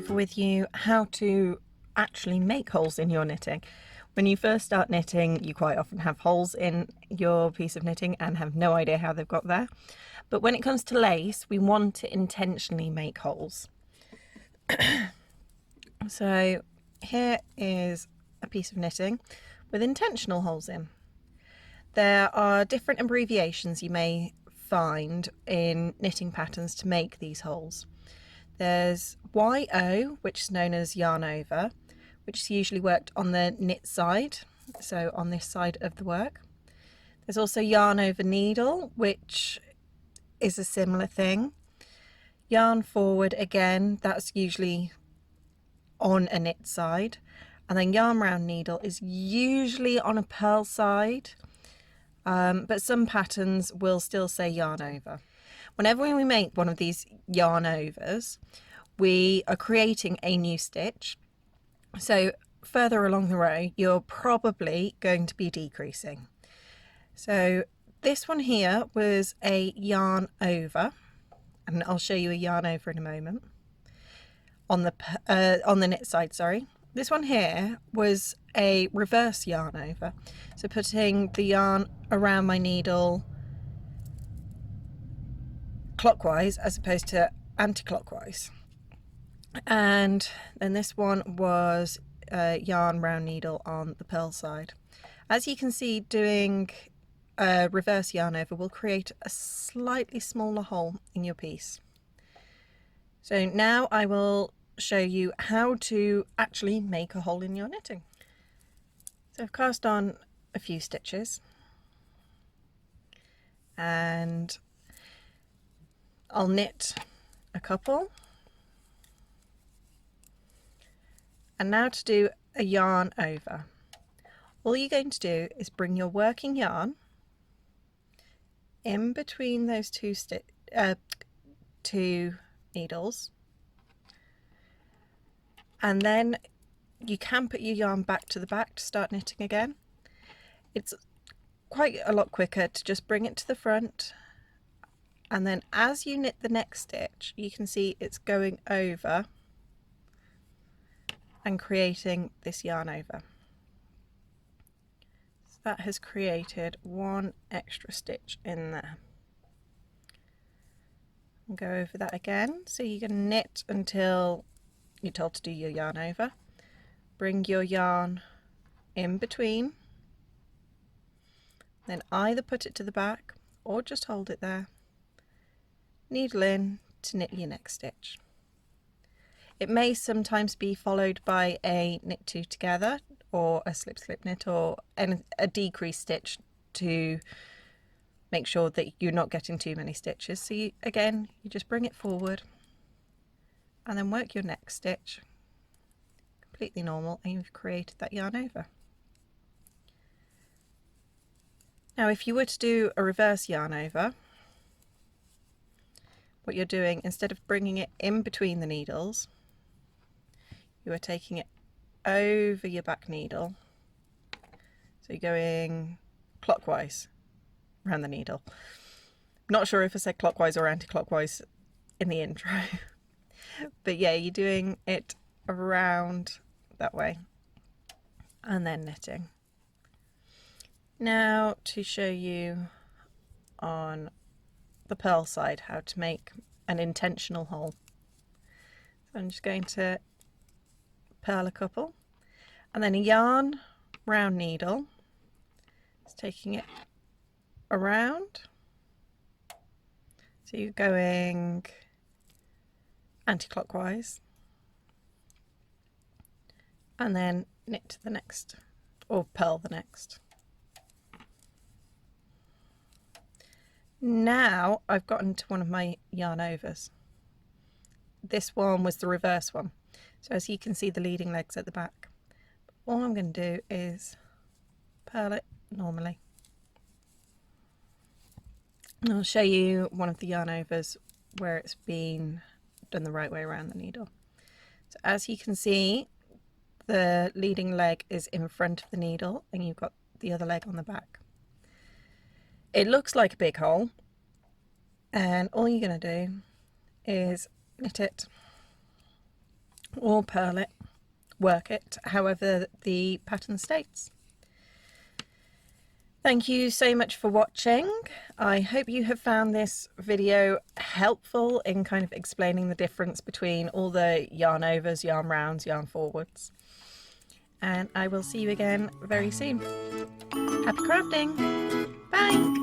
over with you how to actually make holes in your knitting. When you first start knitting, you quite often have holes in your piece of knitting and have no idea how they've got there. But when it comes to lace, we want to intentionally make holes. So here is a piece of knitting with intentional holes in. There are different abbreviations you may find in knitting patterns to make these holes. There's YO, which is known as yarn over, which is usually worked on the knit side, so on this side of the work. There's also yarn over needle, which is a similar thing. Yarn forward, again, that's usually on a knit side. And then yarn round needle is usually on a purl side, but some patterns will still say yarn over. Whenever we make one of these yarn overs, we are creating a new stitch. So further along the row, you're probably going to be decreasing. So this one here was a yarn over, and I'll show you a yarn over in a moment. On the knit side, sorry. This one here was a reverse yarn over. So putting the yarn around my needle clockwise as opposed to anti-clockwise. And then this one was yarn round needle on the purl side. As you can see, doing a reverse yarn over will create a slightly smaller hole in your piece. So now I will show you how to actually make a hole in your knitting. So I've cast on a few stitches and I'll knit a couple. And now to do a yarn over. All you're going to do is bring your working yarn in between those two needles, and then you can put your yarn back to the back to start knitting again. It's quite a lot quicker to just bring it to the front, and then as you knit the next stitch, you can see it's going over and creating this yarn over. So that has created one extra stitch in there. And go over that again. So you can knit until you're told to do your yarn over. Bring your yarn in between, then either put it to the back or just hold it there. Needle in to knit your next stitch. It may sometimes be followed by a knit two together or a slip slip knit or a decrease stitch to make sure that you're not getting too many stitches. So you just bring it forward and then work your next stitch. Completely normal, and you've created that yarn over. Now if you were to do a reverse yarn over, what you're doing, instead of bringing it in between the needles, you are taking it over your back needle. So you're going clockwise around the needle. Not sure if I said clockwise or anti-clockwise in the intro. But yeah, you're doing it around that way and then knitting. Now to show you on the purl side how to make an intentional hole. So I'm just going to purl a couple and then a yarn round needle. It's taking it around. So you're going anti-clockwise and then knit to the next, or purl the next. Now I've gotten to one of my yarn overs. This one was the reverse one. So as you can see, the leading legs at the back. All I'm going to do is purl it normally. And I'll show you one of the yarn overs where it's been done the right way around the needle. So as you can see, the leading leg is in front of the needle and you've got the other leg on the back. It looks like a big hole, and all you're going to do is knit it or purl it, work it, however the pattern states. Thank you so much for watching. I hope you have found this video helpful in kind of explaining the difference between all the yarn overs, yarn rounds, yarn forwards. And I will see you again very soon. Happy crafting! Bye!